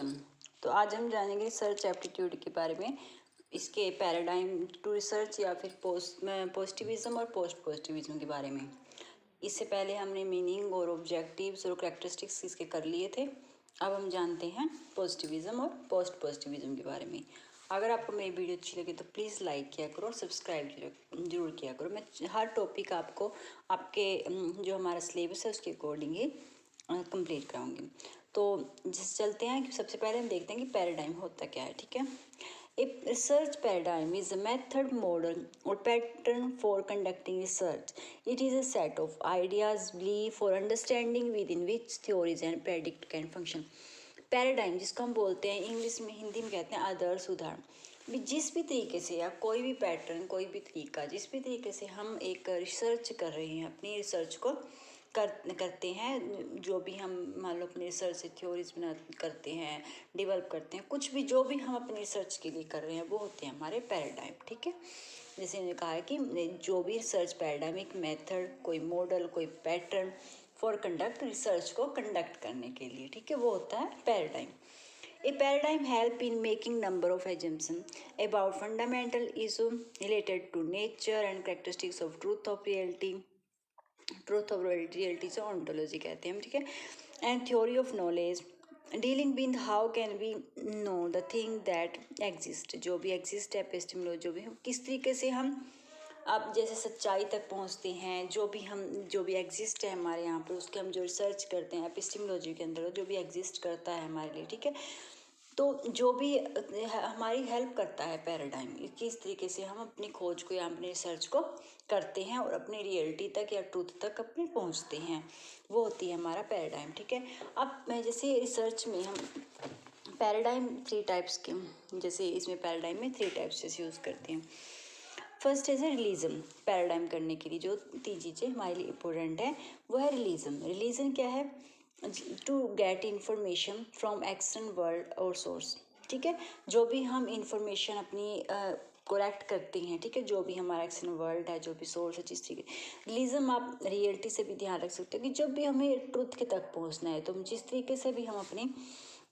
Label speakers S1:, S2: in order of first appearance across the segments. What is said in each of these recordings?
S1: तो आज हम जानेंगे रिसर्च एप्टीट्यूड के बारे में, इसके पैराडाइम टू रिसर्च या फिर पॉजिटिविज्म और पोस्ट पॉजिटिविज्म के बारे में। इससे पहले हमने मीनिंग और ऑब्जेक्टिव्स और करैक्टरिस्टिक्स इसके कर लिए थे। अब हम जानते हैं पॉजिटिविज्म और पोस्ट पॉजिटिविज्म के बारे में। अगर आपको मेरी वीडियो अच्छी लगे तो प्लीज़ लाइक किया करो और सब्सक्राइब जरूर किया करो। मैं हर टॉपिक आपको आपके जो हमारा सिलेबस है उसके अकॉर्डिंग ही कंप्लीट कराऊंगी। तो जिस चलते हैं कि सबसे पहले हम देखते हैं कि पैराडाइम होता क्या है। ठीक है, a research paradigm is a method, model और pattern for conducting research. It is a set of ideas, belief और understanding within which theories and predict can function. Paradigm जिसको हम बोलते हैं इंग्लिश में, हिंदी में कहते हैं आदर्श उदाहरण। जिस भी तरीके से या कोई भी पैटर्न, कोई भी तरीका, जिस भी तरीके से हम एक रिसर्च कर रहे हैं, अपनी रिसर्च को करते हैं, जो भी हम मान लो अपनी रिसर्च से थ्योरीज करते हैं, डेवलप करते हैं, कुछ भी जो भी हम अपनी रिसर्च के लिए कर रहे हैं वो होते हैं हमारे पैराडाइम। ठीक है, जैसे मैंने कहा है कि जो भी रिसर्च पैराडाइम एक मेथड, कोई मॉडल, कोई पैटर्न फॉर कंडक्ट, रिसर्च को कंडक्ट करने के लिए, ठीक है, वो होता है paradigm. A paradigm help in making number of assumptions about fundamental issue related to nature and characteristics of truth of reality से ontology कहते हैं हम. ठीक है, and theory of knowledge dealing with how can we know the thing that exist. जो भी exist है, epistemology जो भी हम किस तरीके से हम अब जैसे सच्चाई तक पहुंचते हैं, जो भी एग्जिस्ट है हमारे यहाँ पर, उसके हम जो रिसर्च करते हैं एपिस्टेमोलॉजी के अंदर, जो भी एग्जिस्ट करता है हमारे लिए. ठीक है, तो जो भी हमारी हेल्प करता है पैराडाइम, किस तरीके से हम अपनी खोज को या अपने रिसर्च को करते हैं और अपनी रियलिटी तक या ट्रूथ तक अपने पहुंचते हैं, वो होती है हमारा पैराडाइम. ठीक है, अब मैं जैसे रिसर्च में हम पैराडाइम 3 टाइप्स के, जैसे इसमें पैराडाइम में 3 टाइप्स जैसे यूज़ करते हैं. फर्स्ट है रिलीजन. पैराडाइम करने के लिए जो 3 चीज़ें हमारे लिए इम्पोर्टेंट है वो है रिलीजन. रिलीजन क्या है? To get information from external world और सोर्स. ठीक है, जो भी हम इंफॉर्मेशन अपनी कलेक्ट करते हैं, ठीक है, जो भी हमारा एक्सटर्नल वर्ल्ड है, जो भी सोर्स है, जिस तरीके रिलीजन आप रियलिटी से भी ध्यान रख सकते हो कि जब भी हमें ट्रुथ के तक पहुंचना है तो जिस तरीके से भी हम अपनी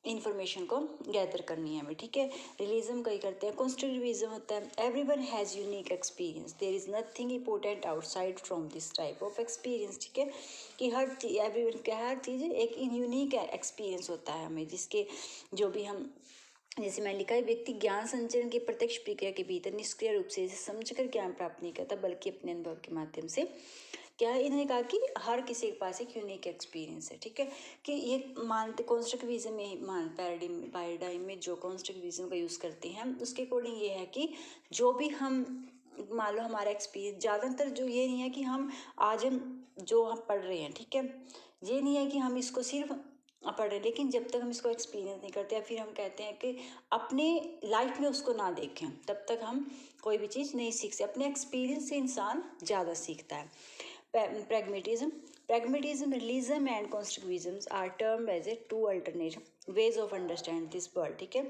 S1: इन्फॉर्मेशन को गैदर करनी है हमें. ठीक है, रिलीजन कई करते हैं. कॉन्स्ट्रक्टिविज्म होता है everyone has unique experience, there is nothing important outside from this type of experience. ठीक है, कि एवरीवन का हर चीज़ एक यूनिक एक्सपीरियंस होता है हमें, जिसके जो भी हम, जैसे मैंने लिखा है, व्यक्ति ज्ञान संचरण की प्रत्यक्ष प्रक्रिया के भीतर निष्क्रिय रूप से इसे समझकर ज्ञान प्राप्त नहीं करता, बल्कि अपने अनुभव के माध्यम से. क्या है, इन्होंने कहा कि हर किसी के पास एक यूनिक एक्सपीरियंस है. ठीक है, कि ये मानते कॉन्स्ट्रक्टिविज्म में पैराडाइम में जो कॉन्स्ट्रक्टिविज्म का यूज़ करते हैं, उसके अकॉर्डिंग ये है कि जो भी हम मान लो हमारा एक्सपीरियंस, ज़्यादातर जो ये नहीं है कि हम आज हम जो हम पढ़ रहे हैं, ठीक है, ये नहीं है कि हम इसको सिर्फ पढ़ रहे, लेकिन जब तक हम इसको एक्सपीरियंस नहीं करते या फिर हम कहते हैं कि अपने लाइफ में उसको ना देखें, तब तक हम कोई भी चीज़ नहीं सीख सकते. अपने एक्सपीरियंस से इंसान ज़्यादा सीखता है. Pragmatism. Pragmatism, realism and constructivism are termed as a 2 alternate ways of understand this world. ठीक है,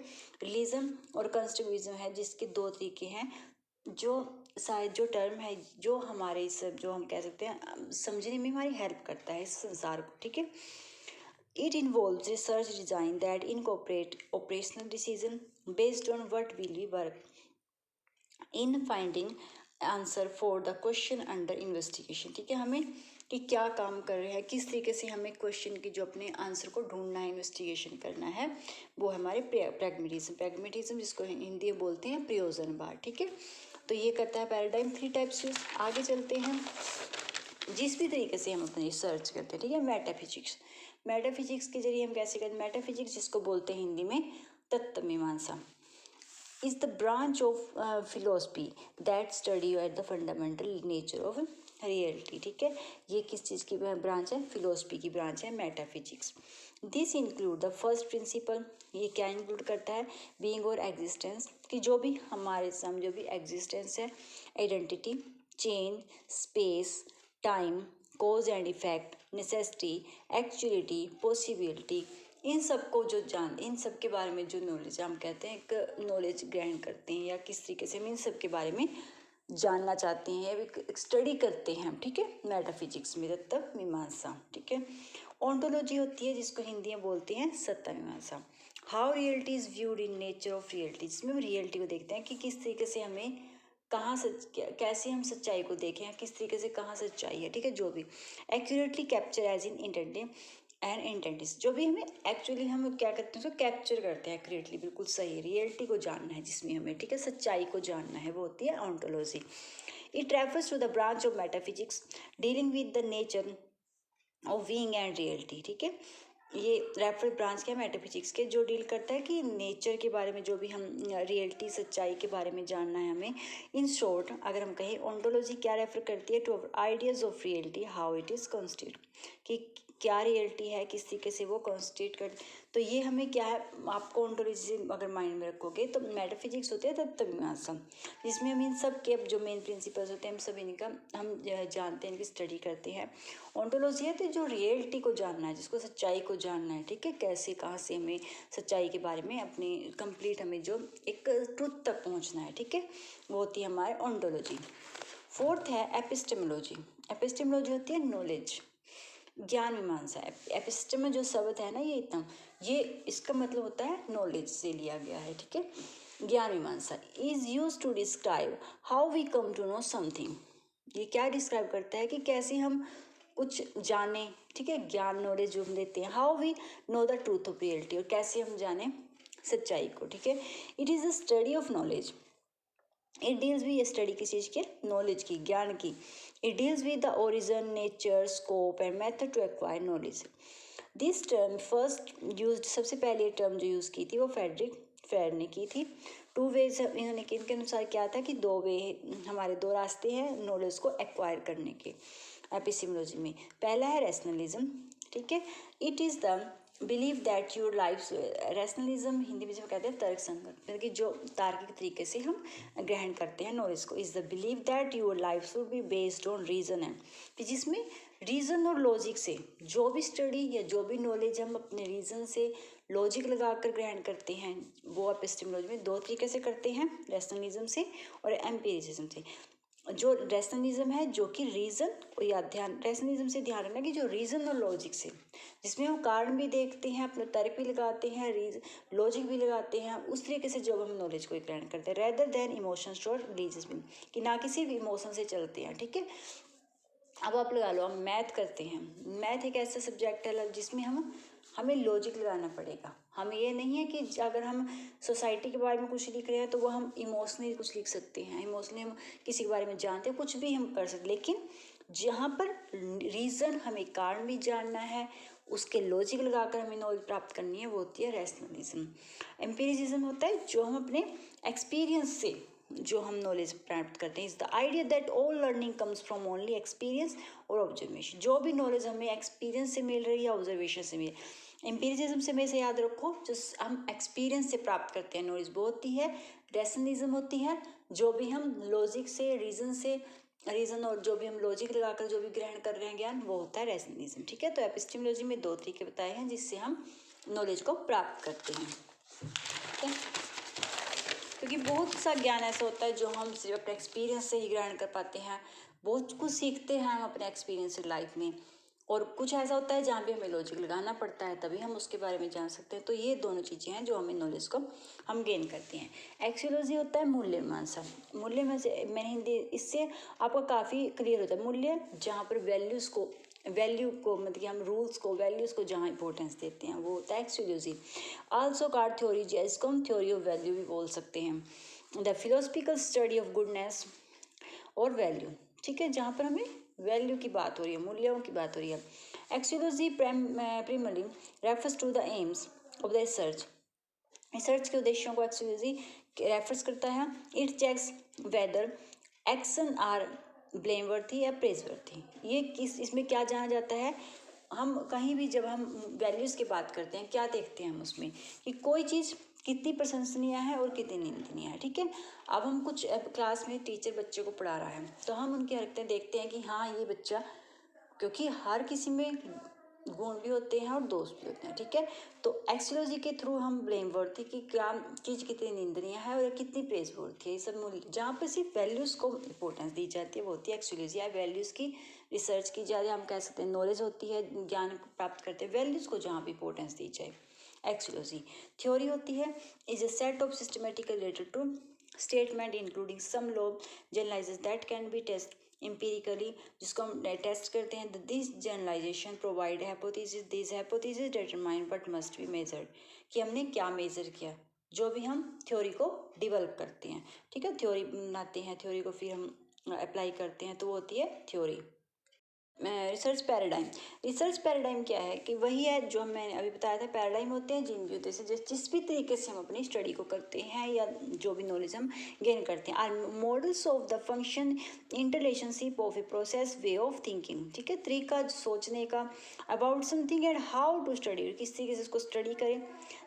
S1: realism और constructivism है जिसके 2 तरीके हैं, जो शायद जो टर्म है जो हमारे इस जो हम कह सकते हैं समझने में हमारी हेल्प करता है इस संसार को. ठीक है, it involves research design that incorporate operational decision based on what will we work in finding answer for the question under investigation. ठीक है, हमें कि क्या काम कर रहे हैं, किस तरीके से हमें क्वेश्चन की जो अपने आंसर को ढूंढना है, इन्वेस्टिगेशन करना है, वो हमारे प्रैग्मेटिज्म. प्रैग्मेटिज्म जिसको हिंदी में बोलते हैं प्रयोजनवाद. ठीक है, तो ये करता है पैराडाइम 3 टाइप्स यूज. आगे चलते हैं, जिस भी तरीके से हम अपनी रिसर्च करते हैं. ठीक है, मेटाफिजिक्स. मेटाफिजिक्स के जरिए हम कैसे करते हैं? मेटाफिजिक्स जिसको बोलते हैं हिंदी में तत्व मीमांसा, is the branch of philosophy that study at the fundamental nature of reality. ठीक है, ये किस चीज़ की ब्रांच है? फिलोसफी की ब्रांच है metaphysics. This include the first principle. ये क्या इंक्लूड करता है? बीइंग और एग्जिस्टेंस, कि जो भी हमारे सामने जो भी एग्जिस्टेंस है, identity, change, space, time, cause and effect, necessity, actuality, possibility, इन सब को जो इन सब के बारे में जो नॉलेज हम कहते हैं, एक नॉलेज ग्रहण करते हैं या किस तरीके से हम इन सब के बारे में जानना चाहते हैं, एक स्टडी करते हैं. ठीक है, मेटाफिजिक्स में तत्व मीमांसा. ठीक है, ओंटोलॉजी होती है जिसको हिंदी में बोलते हैं सत्ता मीमांसा. How reality is viewed in nature of reality, जिसमें हम रियलिटी को देखते हैं कि किस तरीके से हमें कहाँ सच कैसे हम सच्चाई को देखें, किस तरीके से कहाँ सच्चाई है, ठीक है। जो भी accurately capture as in intentive and intents, जो भी हमें एक्चुअली हम क्या करते हैं उसको कैप्चर करते हैं एक्यूरेटली, बिल्कुल सही रियलिटी को जानना है जिसमें हमें, ठीक है, सच्चाई को जानना है, वो होती है ontology. It refers to the branch of metaphysics dealing with the nature of being and reality, ठीक है। ये रेफर ब्रांच क्या है मेटाफिजिक्स के, जो डील करता है कि नेचर के बारे में, जो भी हम रियलिटी सच्चाई के बारे में जानना है हमें। इन शॉर्ट अगर हम कहें ओंटोलॉजी क्या रेफर करती है, to ideas of reality how it is constitute, कि क्या रियलिटी है, किस तरीके से वो कॉन्स्टिट्यूट कर। तो ये हमें क्या है, आपको ओंटोलॉजी से अगर माइंड में रखोगे तो मेटाफिजिक्स होते हैं तत्वमीमांसा, जिसमें हम इन सब के जो मेन प्रिंसिपल्स होते हैं हम सब इनका हम जानते हैं, इनकी स्टडी करते हैं। ओंटोलॉजी है तो जो रियलिटी को जानना है, जिसको सच्चाई को जानना है, ठीक है, कैसे कहाँ से हमें सच्चाई के बारे में अपनी कंप्लीट हमें जो एक ट्रुथ तक पहुँचना है, ठीक है, वो होती है हमारे ओंटोलॉजी। फोर्थ है एपिस्टेमोलॉजी। एपिस्टेमोलॉजी होती है नॉलेज, ज्ञान मीमांसा। एपिस्टेम में जो शब्द है ना ये इतना, ये इसका मतलब होता है नॉलेज से लिया गया है, ठीक है। ज्ञान मीमांसा is use to describe how we come to know something, ये क्या डिस्क्राइब करता है कि कैसे हम कुछ जाने, ठीक है, ज्ञान नॉलेज जो हम देते हैं, how we know the truth of reality, और कैसे हम जाने सच्चाई को, ठीक है। It is a study of knowledge, it deals भी स्टडी किस चीज़ की, नॉलेज की, ज्ञान की। It deals with the origin, nature, scope and method to acquire knowledge. This term first used, सबसे पहले ये टर्म जो यूज़ की थी वो फ्रेडरिक फेयर ने की थी। टू वेज इन्होंने, इनके अनुसार क्या था कि दो वे, हमारे दो रास्ते हैं नॉलेज को एक्वायर करने के एपिस्टेमोलॉजी में। पहला है रैशनलिज्म, ठीक है। It is the believe that your life, rationalism Hindi में जो कहते हैं तर्क संगत, मतलब कि जो तार्किक तरीके से हम ग्रहण करते हैं नॉलेज को। Is the believe that your life should be based on reason है, कि जिसमें रीज़न और लॉजिक से जो भी स्टडी या जो भी नॉलेज हम अपने रीज़न से लॉजिक लगाकर ग्रहण करते हैं, वो एपिस्टेमोलॉजी में दो तरीके से करते हैं, रैशनलिज्म से और एम्पिरिसिज्म से। जो रैशनलिज्म है जो कि रीज़न, या ध्यान रैशनलिज्म से ध्यान रखना कि जो रीज़न और लॉजिक से, जिसमें हम कारण भी देखते हैं, अपने तर्क भी लगाते हैं, लॉजिक भी लगाते हैं, उस तरीके से जब हम नॉलेज को ग्रहण करते हैं, रेदर देन इमोशंस और रिलीजियस, कि ना किसी भी इमोशन से चलते हैं, ठीक है। अब आप लगा लो, हम मैथ करते हैं, मैथ एक ऐसा सब्जेक्ट है जिसमें हमें लॉजिक लगाना पड़ेगा। हमें ये नहीं है कि अगर हम सोसाइटी के बारे में कुछ लिख रहे हैं तो वो हम इमोशनली कुछ लिख सकते हैं, इमोशनली हम किसी के बारे में जानते हैं, कुछ भी हम कर सकते, लेकिन जहाँ पर रीज़न, हमें कारण भी जानना है, उसके लॉजिक लगाकर हमें नॉलेज प्राप्त करनी है, वो होती है रैशनलिज्म। एम्पिरिसिज्म होता है जो हम अपने एक्सपीरियंस से जो हम नॉलेज प्राप्त करते हैं। Is the idea that all learning comes from only experience और ऑब्जर्वेशन, जो भी नॉलेज हमें एक्सपीरियंस से मिल रही है, ऑब्जर्वेशन से मिल। एम्पिरिसिज्म से हमेशा याद रखो, जो हम एक्सपीरियंस से प्राप्त करते हैं नॉलेज वो होती है। रैशनलिज्म होती है जो भी हम लॉजिक से, रीज़न और जो भी हम लॉजिक लगाकर जो भी ग्रहण कर रहे हैं ज्ञान, वो होता है रैशनलिज्म, ठीक है। तो एपिस्टेमोलॉजी में दो तरीके बताए हैं जिससे हम नॉलेज को प्राप्त करते हैं, ठीक है। क्योंकि बहुत सा ज्ञान ऐसा होता है जो हम सिर्फ अपने एक्सपीरियंस से ही ग्रहण कर पाते हैं, बहुत कुछ सीखते हैं हम अपने एक्सपीरियंस से लाइफ में, और कुछ ऐसा होता है जहाँ पे हमें लॉजिक लगाना पड़ता है तभी हम उसके बारे में जान सकते हैं। तो ये दोनों चीज़ें हैं जो हमें नॉलेज को हम गेन करते हैं। एक्सियोलॉजी होता है मूल्य मीमांसा, मूल्य में से मैंने हिंदी, इससे आपका काफ़ी क्लियर होता है। मूल्य जहाँ पर वैल्यू को मतलब कि हम रूल्स को, वैल्यूज़ को जहाँ इंपॉर्टेंस देते हैं, वो होता है एक्सियोलॉजी। आल्सो कार्ड थ्योरी, जेस्कॉम थ्योरी ऑफ वैल्यू भी बोल सकते हैं। The philosophical study of goodness और वैल्यू, ठीक है, जहाँ पर हमें वैल्यू की बात हो रही है, मूल्यों की बात हो रही है। Axiology primarily refers to the aims of the research, research के उद्देश्यों को एक्सियोलॉजी रेफर्स करता है। It checks whether action are blameworthy या प्रेजवर्थी, ये किस, इसमें क्या जाना जाता है, हम कहीं भी जब हम वैल्यूज़ की बात करते हैं क्या देखते हैं हम उसमें, कि कोई चीज़ कितनी प्रशंसनीय है और कितनी निंदनीय है, ठीक है। अब हम कुछ क्लास में टीचर बच्चे को पढ़ा रहा है तो हम उनकी हरकतें देखते हैं कि हाँ ये बच्चा, क्योंकि हर किसी में गुण भी होते हैं और दोष भी होते हैं, ठीक है। तो एक्सियोलॉजी के थ्रू हम ब्लेम वर्थी की क्या चीज़ कितनी निंदनीय है और कितनी प्रेज वर्थी है, ये सब मूल्य जहाँ पर सिर्फ वैल्यूज़ को इंपॉर्टेंस दी जाती है वो होती है एक्सियोलॉजी। या वैल्यूज़ की रिसर्च की जाए, हम कह सकते हैं नॉलेज होती है, ज्ञान प्राप्त करते हैं, वैल्यूज़ को जहाँ भी इंपॉर्टेंस दी जाए, एक्सियोलॉजी। थ्योरी होती है is a set of systematical related to statement including some law generalizes that can be test empirically, जिसको हम टेस्ट करते हैं। This generalization provide hypothesis, this hypothesis determine what must be measured, कि हमने क्या major किया जो भी हम थ्योरी को डेवलप करते हैं। ठीक है, थ्योरी बनाते हैं, थ्योरी को फिर हम अप्लाई करते हैं, तो वो होती है theory. Research paradigm, research paradigm क्या है कि वही है जो मैंने अभी बताया था। पैराडाइम होते हैं जिनकी वजह से जिस भी तरीके से हम अपनी स्टडी को करते हैं या जो भी नॉलेज हम गेन करते हैं, are models of the function interrelationship of a process way of thinking. ठीक है, तरीका सोचने का about something and how to study, किस तरीके से उसको स्टडी करें।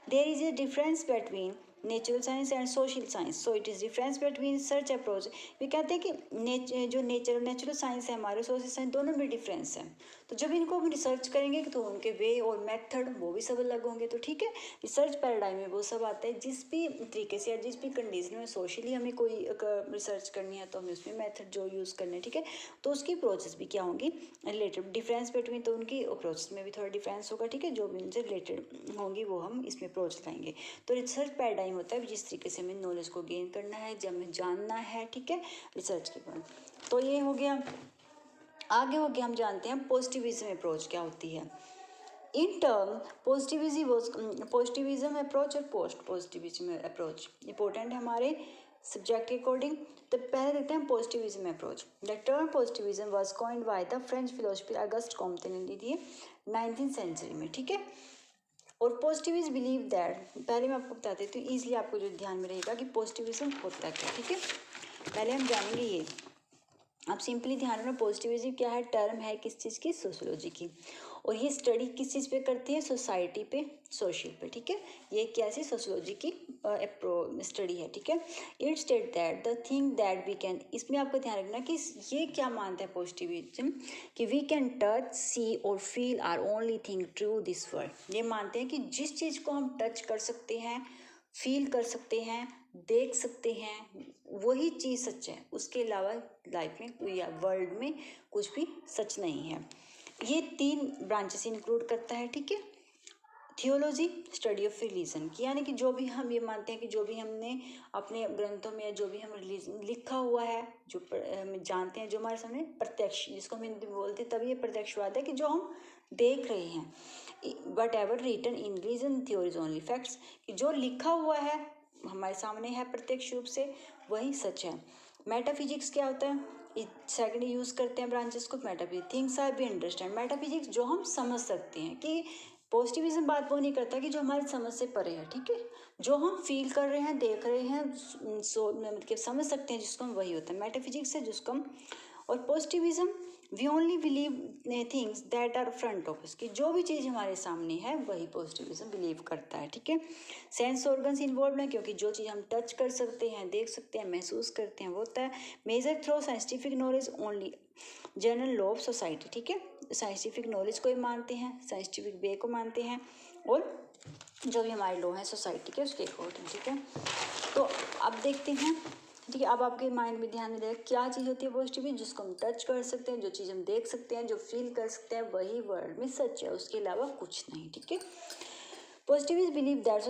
S1: There is a difference between natural science and social science, so it is difference between search approach. वे कहते हैं कि जो नेचुरल साइंस है हमारे, सोशल साइंस, दोनों में डिफरेंस है। तो जब इनको हम रिसर्च करेंगे तो उनके वे और मेथड वो भी सब अलग होंगे। तो ठीक है, रिसर्च पैराडाइम में वो सब आता है जिस भी तरीके से या जिस भी कंडीशन में सोशली हमें कोई रिसर्च करनी है तो हमें उसमें मेथड जो यूज़ करने हैं। ठीक है, तो उसकी अप्रोचेस भी क्या होंगी, रिलेटेड डिफरेंस बिटवीन, तो उनकी अप्रोच में भी थोड़ा डिफरेंस होगा। ठीक है, जो भी उनसे रिलेटेड होंगी वो हम इसमें अप्रोच लाएंगे। तो रिसर्च पैराडाइम होता है जिस तरीके से हमें नॉलेज को गेन करना है, जब हमें जानना है। ठीक है, रिसर्च के बाद तो ये हो गया। आगे हो गया हम जानते हैं पॉजिटिविज्म अप्रोच क्या होती है। इन टर्म पॉजिटिविज्म अप्रोच और पोस्ट पॉजिटिविज्म अप्रोच इंपॉर्टेंट है हमारे सब्जेक्ट के अकॉर्डिंग। तो पहले देखते हैं positivism approach. The term positivism was coined by the French philosopher August Comte ने दी थी 19th सेंचुरी में। ठीक है, और पॉजिटिविस्ट बिलीव दैट, पहले मैं आपको बता देती हूँ ईजिली आपको जो ध्यान में रहेगा कि पॉजिटिविज्म होता क्या। ठीक है, पहले हम जानेंगे ये, आप सिंपली ध्यान रखना पॉजिटिविज्म क्या है, टर्म है किस चीज़ की, सोशियोलॉजी की। और ये स्टडी किस चीज़ पे करती है, सोसाइटी पे, सोशल पे। ठीक है, ये कैसी सोशियोलॉजी की स्टडी है। ठीक है, it state that the thing that we can, इसमें आपको ध्यान रखना कि ये क्या मानता है पॉजिटिविज्म, कि वी कैन टच, सी और feel are only thing true this world. ये मानते हैं कि जिस चीज़ को हम टच कर सकते हैं, फील कर सकते हैं, देख सकते हैं, वही चीज़ सच है, उसके अलावा लाइफ में या वर्ल्ड में कुछ भी सच नहीं है। ये 3 ब्रांचेस इंक्लूड करता है। ठीक है, थियोलॉजी, स्टडी ऑफ रिलीजन की, यानी कि जो भी हम ये मानते हैं कि जो भी हमने अपने ग्रंथों में या जो भी हम रिलीजन लिखा हुआ है, जो हम जानते हैं, जो हमारे सामने प्रत्यक्ष, जिसको हम हिंदी में बोलते हैं, तभी ये प्रत्यक्षवाद है कि जो हम देख रहे हैं। Whatever written in religion theories only facts, कि जो लिखा हुआ है हमारे सामने है प्रत्यक्ष रूप से, वही सच है। मेटाफिजिक्स क्या होता है, सेकंड यूज़ करते हैं ब्रांचेस को, metaphysics things R be understand, metaphysics जो हम समझ सकते हैं, कि पॉजिटिविज्म बात वो नहीं करता कि जो हमारी समझ से परे है। ठीक है, जो हम फील कर रहे हैं, देख रहे हैं, मतलब समझ सकते हैं जिसको हम, वही होता है मेटाफिजिक्स है जिसको हम। और positivism we only believe things that are front of us, कि जो भी चीज़ हमारे सामने है वही पॉजिटिविज्म बिलीव करता है। ठीक है, सेंस ऑर्गन्स इन्वॉल्व है क्योंकि जो चीज़ हम टच कर सकते हैं, देख सकते हैं, महसूस करते हैं वो होता है। Measure through scientific knowledge only general law of society. ठीक है, साइंटिफिक नॉलेज को ही मानते हैं, साइंटिफिक वे को मानते हैं, और जो भी हमारे लॉ हैं सोसाइटी के उसके अकॉर्डिंग। ठीक है, तो अब देखते हैं। ठीक है, अब आपके माइंड में ध्यान में रहेगा क्या चीज़ होती है पॉजिटिव, जिसको हम टच कर सकते हैं, जो चीज़ हम देख सकते हैं, जो फील कर सकते हैं, वही वर्ल्ड में सच है, उसके अलावा कुछ नहीं। ठीक है, positivists believe that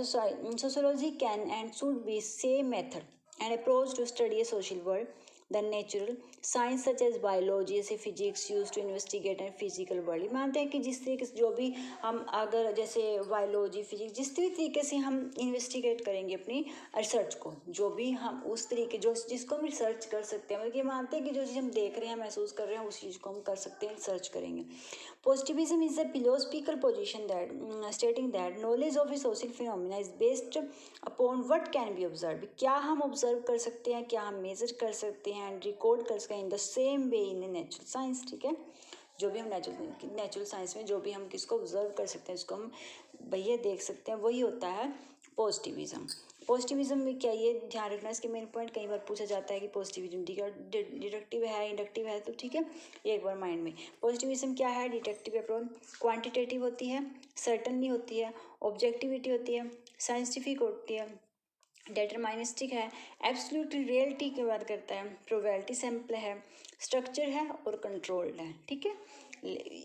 S1: sociology can and should be same method and approach to study a social world the natural science such as biology जैसे physics used to investigate and physical world। मानते हैं कि जिस तरीके से जो भी हम अगर जैसे बायोलॉजी, फिजिक्स, जिस भी तरीके से हम इन्वेस्टिगेट करेंगे अपनी रिसर्च को, जो भी हम उस तरीके जो जिसको हम रिसर्च कर सकते हैं, मतलब ये मानते हैं कि जो चीज़ हम देख रहे हैं, महसूस कर रहे हैं, उस चीज़ को हम कर सकते हैं, रिसर्च करेंगे। Positivism is a philosophical position that stating that knowledge of a social phenomena is based upon what can be observed। क्या हम ऑब्जर्व कर सकते हैं, क्या हम मेजर कर सकते हैं, एंड रिकॉर्ड कर सकते हैं in the same way in natural science. ठीक है, जो भी हम नेचुरल साइंस में जो भी हम किसको ऑब्जर्व कर सकते हैं, जिसको हम भैया देख सकते हैं, वही होता है पॉजिटिविज्म। पॉजिटिविज्म में क्या, ये ध्यान रखना इसके मेन पॉइंट, कई बार पूछा जाता है कि पॉजिटिविज्म डिडक्टिव है, इंडक्टिव है, तो ठीक है ये एक बार माइंड में। पॉजिटिविज्म क्या है, डिडक्टिव अप्रोच, क्वांटिटेटिव होती है, सर्टनली होती है, ऑब्जेक्टिविटी होती है, साइंटिफिक होती है, डिटरमाइनिस्टिक है, एब्सोल्यूट रियलिटी की बात करता है, प्रोबेबिलिटी सैंपल है, स्ट्रक्चर है और कंट्रोल्ड है। ठीक है,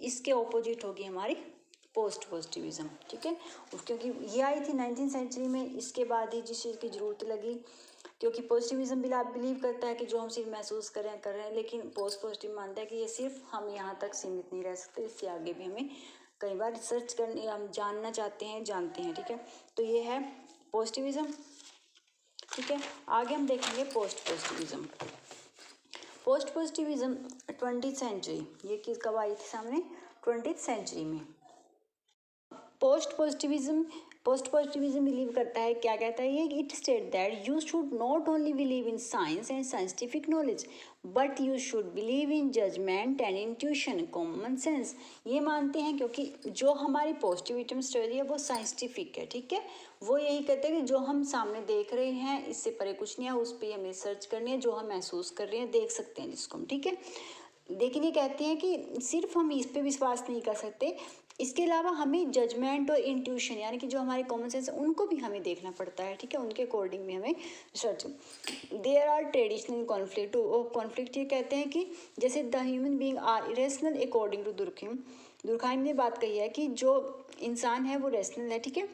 S1: इसके ऑपोजिट होगी हमारी पोस्ट पॉजिटिविज्म, ठीक है। क्योंकि ये आई थी 19th सेंचुरी में, इसके बाद ही जिस चीज़ की ज़रूरत लगी, क्योंकि पॉजिटिविज्म बिलीव करता है कि जो हम सिर्फ महसूस कर रहे हैं, लेकिन पोस्ट पॉजिटिव मानता है कि ये सिर्फ हम यहाँ तक सीमित नहीं रह सकते, इससे आगे भी हमें कई बार रिसर्च करने, हम जानना चाहते हैं, जानते हैं, ठीक है। तो ये है पॉजिटिविज्म, ठीक है। आगे हम देखेंगे post positivism. Post positivism 20th century, ये किस कब आई थी सामने, 20th सेंचुरी में। पोस्ट पॉजिटिविज्म बिलीव करता है, क्या कहता है ये, it state that you should not only believe in science and scientific knowledge but you should believe in judgement and intuition, common sense. ये मानते हैं क्योंकि जो हमारी पॉजिटिविज्म स्टडी है वो साइंटिफिक है, ठीक है। वो यही कहते हैं कि जो हम सामने देख रहे हैं इससे परे कुछ नहीं है, उस पर हमें सर्च करनी है, जो हम महसूस कर रहे हैं, देख सकते हैं जिसको हम, ठीक है। लेकिन ये कहते हैं कि सिर्फ हम इस पे विश्वास नहीं कर सकते, इसके अलावा हमें जजमेंट और इंट्यूशन यानी कि जो हमारे कॉमन सेंस उनको भी हमें देखना पड़ता है, ठीक है। उनके अकॉर्डिंग भी हमें research. There are traditional conflict, ये कहते हैं कि जैसे the human being are irrational according to Durkheim ने बात कही है कि जो इंसान है वो रेशनल है, ठीक है।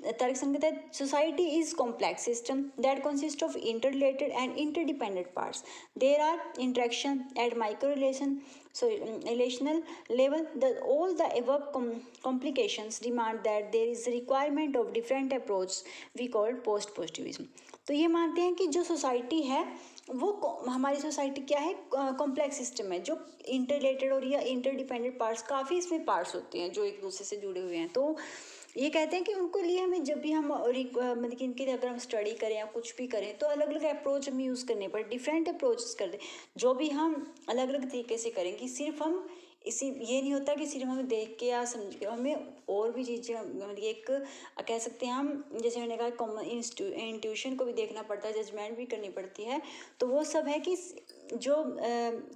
S1: तर्कसंगत है, society is complex system that consist of interrelated and interdependent parts, there are interaction at micro relational level, all the above complications demand that there is a requirement of different approach we call post positivism। तो ये मानते हैं कि जो society है वो हमारी society क्या है, कॉम्प्लेक्स सिस्टम है जो इंटररिलेटेड और या इंटरडिपेंडेंट पार्ट्स, काफ़ी इसमें पार्ट्स होते हैं जो एक दूसरे से जुड़े हुए हैं। तो ये कहते हैं कि उनको लिए हमें जब भी हम मतलब कि इनके लिए अगर हम स्टडी करें या कुछ भी करें तो अलग अलग अप्रोच हमें यूज़ करने पड़े, डिफरेंट अप्रोचेस कर दें, जो भी हम अलग अलग तरीके से करेंगे। सिर्फ हम इसी ये नहीं होता कि सिर्फ हमें देख के या समझ के, हमें और भी चीज़ें मतलब एक कह सकते हैं हम, जैसे मैंने कहा कॉमन इंट्यूशन को भी देखना पड़ता है, जजमेंट भी करनी पड़ती है। तो वो सब है कि जो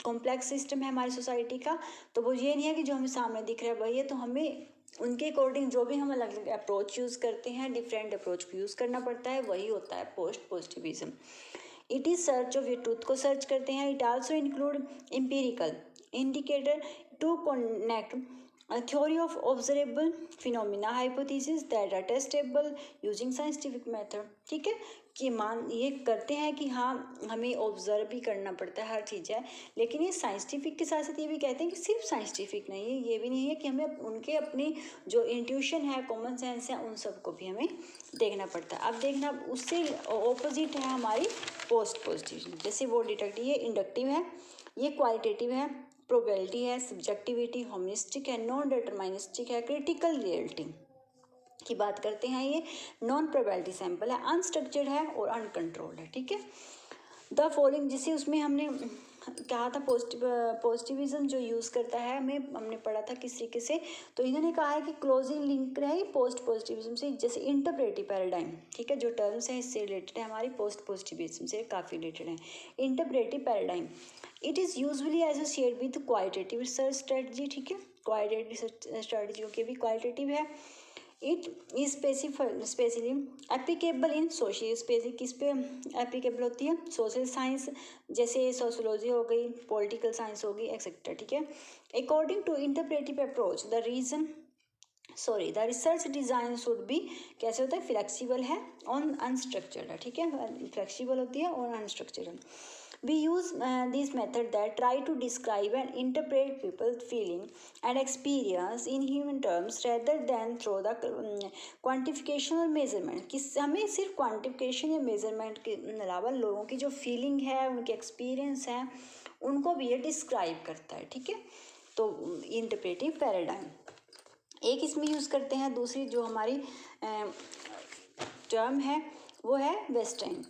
S1: कॉम्प्लेक्स सिस्टम है हमारी सोसाइटी का, तो वो ये नहीं है कि जो हमें सामने दिख रहा है वही है, तो हमें उनके अकॉर्डिंग जो भी हम अलग अलग अप्रोच यूज़ करते हैं, डिफरेंट अप्रोच को यूज़ करना पड़ता है, वही होता है post positivism. It is search of truth को सर्च करते हैं। It also include empirical indicator to connect theory of observable phenomena hypothesis that are testable using scientific method, ठीक है। कि ये करते हैं कि हाँ हमें ऑब्जर्व भी करना पड़ता है हर चीज़ है, लेकिन ये साइंटिफिक के साथ साथ ये भी कहते हैं कि सिर्फ साइंटिफिक नहीं है, ये भी नहीं है कि हमें उनके अपनी जो इंट्यूशन है, कॉमन सेंस है, उन सबको भी हमें देखना पड़ता है। अब देखना उससे ऑपोजिट है हमारी पोस्ट पॉजिटिव, जैसे वो डिटेक्टिव, ये इंडक्टिव है, ये क्वालिटेटिव है, प्रोबेबिलिटी है, सब्जेक्टिविटी, होमिस्टिक है, नॉन डिटरमिनिस्टिक है, क्रिटिकल रियलिटी की बात करते हैं, ये नॉन प्रोबेबिलिटी सैंपल है, अनस्ट्रक्चर्ड है और अनकंट्रोल्ड है, ठीक है। द फॉलोइंग, जिसे उसमें हमने कहा था पॉजिटिविज्म जो यूज़ करता है, हमने पढ़ा था किस तरीके से, तो इन्होंने कहा है कि क्लोजली लिंक है पोस्ट पॉजिटिविज्म से, जैसे इंटरप्रेटिव पैराडाइम, ठीक है। जो टर्म्स है इससे रिलेटेड है, हमारी पोस्ट पॉजिटिविज्म से काफ़ी रिलेटेड है। Interpretive paradigm, it is usually associate with qualitative research strategy, ठीक है। क्वालिटेटिव रिसर्च स्ट्रेटजियों के भी क्वालिटेटिव है। It is specially applicable in social space, किस पे एप्लीकेबल होती है, सोशल साइंस, जैसे सोशोलॉजी हो गई, पॉलिटिकल साइंस होगी, एक्सेट्रा, ठीक है। According to interpretive approach the research design should be, कैसे होता है, फ्लेक्सिबल है ऑन अनस्ट्रक्चर्ड है, ठीक है। फ्लेक्सिबल होती है और अनस्ट्रक्चर्ड है। We use this method that try to describe and interpret people's feeling and experience in human terms rather than through the quantification और measurement। कि हमें सिर्फ क्वान्टिफिकेशन या मेजरमेंट के अलावा लोगों की जो फीलिंग है, उनके एक्सपीरियंस है, उनको भी ये डिस्क्राइब करता है, ठीक है। तो इंटरप्रेटिव पैराडाइम एक इसमें यूज़ करते हैं। दूसरी जो हमारी टर्म है वो है वेस्टर्न।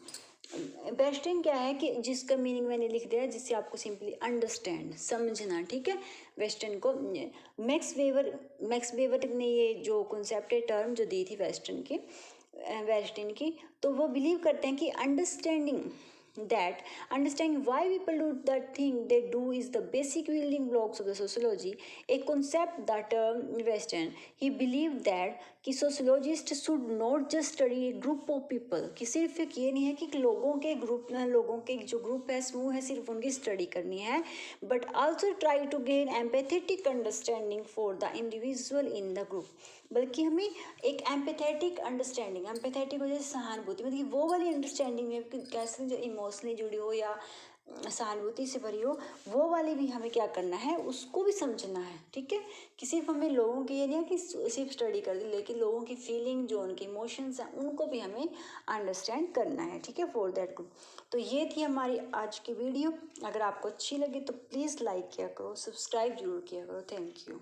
S1: वेस्टर्न क्या है कि जिसका मीनिंग मैंने लिख दिया है, जिससे आपको सिंपली अंडरस्टैंड, समझना, ठीक है। वेस्टर्न को मैक्स वेबर ने ये जो कॉन्सेप्ट है, टर्म जो दी थी वेस्टर्न की, तो वो बिलीव करते हैं कि understanding that understanding why people do the thing they do is the basic building blocks of the sociology, a concept that Western he believed that कि sociologist should not just study a group of people, कि सिर्फ एक ये नहीं है कि लोगों के जो ग्रुप है समूह है सिर्फ उनकी स्टडी करनी है, but also try to gain empathetic understanding for the individual in the group, बल्कि हमें एक एम्पैथेटिक वजह से सहानुभूति मतलब कि वो वाली अंडरस्टैंडिंग में कैसे जो इमोशनली जुड़ी हो या सहानुभूति से भरी हो, वो वाली भी हमें क्या करना है उसको भी समझना है, ठीक है। कि सिर्फ हमें लोगों की ये नहीं है कि सिर्फ स्टडी कर दी, लेकिन लोगों की फीलिंग जो उनके इमोशंस हैं उनको भी हमें अंडरस्टैंड करना है, ठीक है, फॉर दैट ग्रुप। तो ये थी हमारी आज की वीडियो। अगर आपको अच्छी लगी तो प्लीज़ लाइक किया करो, सब्सक्राइब जरूर किया करो। Thank you.